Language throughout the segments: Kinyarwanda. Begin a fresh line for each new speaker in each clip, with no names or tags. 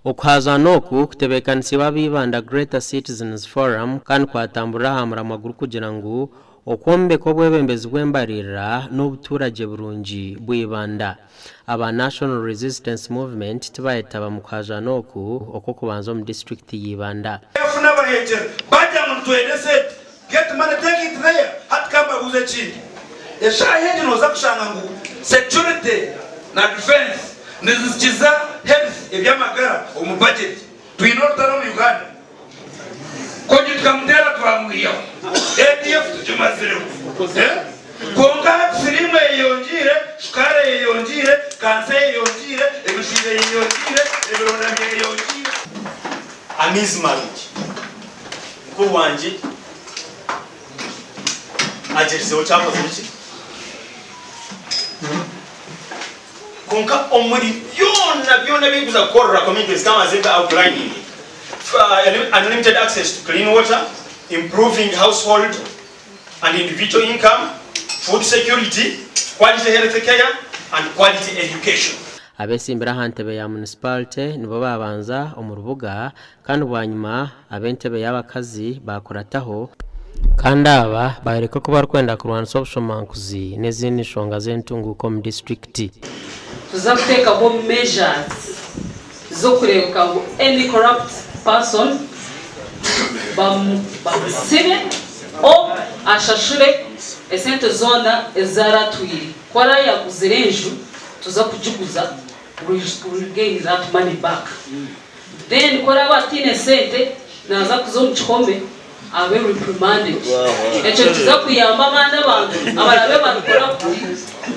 Okwaza noku kutebekanisiba bibanda Greater Citizens Forum kandi kwatambura hamura amaguru kugira ngo okombeko bwebembezi bwembarira n'obuturage burungi bwibanda. Aba National Resistance Movement tibayetaba mu kwaza noku okukubanza mu district yibanda.
Yafuna bayeje bajya mu twedese get money take it there hat kamba buze chini. Eshaheje noza kushanga ngo security na defense nizikiza health ebyamagara omu budget twinotara mu Uganda koji tukamutera twamwiyo ADF tujumazire konga filime yonjire shukare yonjire kanse yonjire ebishire yonjire ebironda yonjire amizmarriage ko wanje ajerseho cyangwa ziki konka omuri byona biguza korra communities kama zinga outlining unlimited access to clean water, improving household and individual income, food security, quality health care and quality education.
Abesimbira hantebe ya municipality nibo babanza omurubuga kandi bwanyuma abentebe y'abakazi bakorataho kandi aba bahereko ko barkwenda kurwana social mankuzi n'izindi shonga z'entunguko mu district.
Tuzakuteka home measures zo kureka ngo any corrupt person bamusibe o ashashure esente zona ezaratwiri kwara yakuzirenju tuza kujiguza regain that money back then kwara batine sente naza kuzo mchombe abe reprimanded echo tuza kuyamba abana abantu abarabe bakora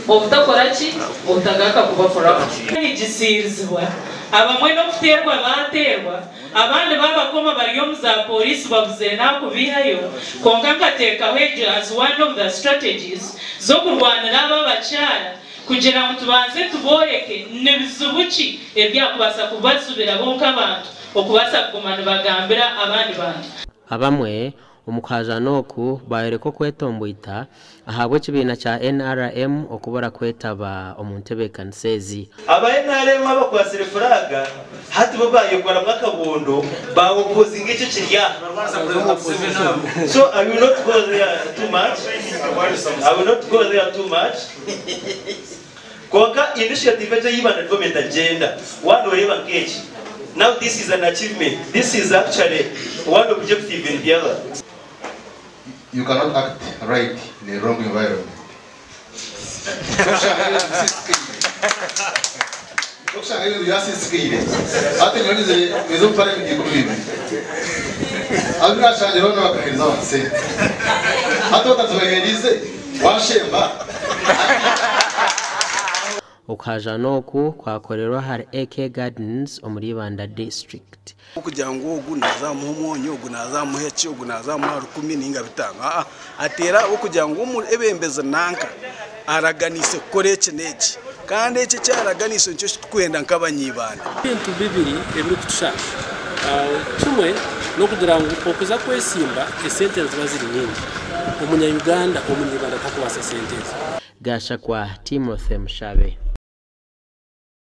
obutakoraki obutagaka kuba corrupt igisizwa abamwe no kuterwa baterwa abandi babakoma bariyo muza police bavuze nako bihayo konga kateka weje as one of the strategies zo kurwanira ababacyara kugira ngo tubanze tuboreke nebizubuki ebyakubasa kubasubira bonka abantu okubasa kumana bagambira abandi bantu
abamwe omukaza noku bahereko kwetomboita ahabwe kibina cha NRM okubora kwetaba omuntebe kansezi
aba NRM abakwasire furaga hati babaye kwara mwakabondo ba opposing icyo kirya so I will not go there too much Koka initiative y'Ibanda development agenda one oreba ngechi. Now this is an achievement. This is actually one objective in the other.
You cannot act right in a wrong environment.
Okaja noku kwakorerwa hari AK Gardens omuri Ibanda district.
Kugira ngo gunaza muhonyo gunaza muheci gunaza mu 10 ninga bitanga atera ukugira ngo umu ebembeza nanka araganise koreke neki kandi ece cyaraganise cyo twenda nk'abanyibanda
bintu bibiri ebiri kutushaka kimwe no kugira ngo okuza kwesimba esentence baziri nyingi umunya Uganda umunyibanda takwasa sentence
Gasha kwa Timothy Mshabe.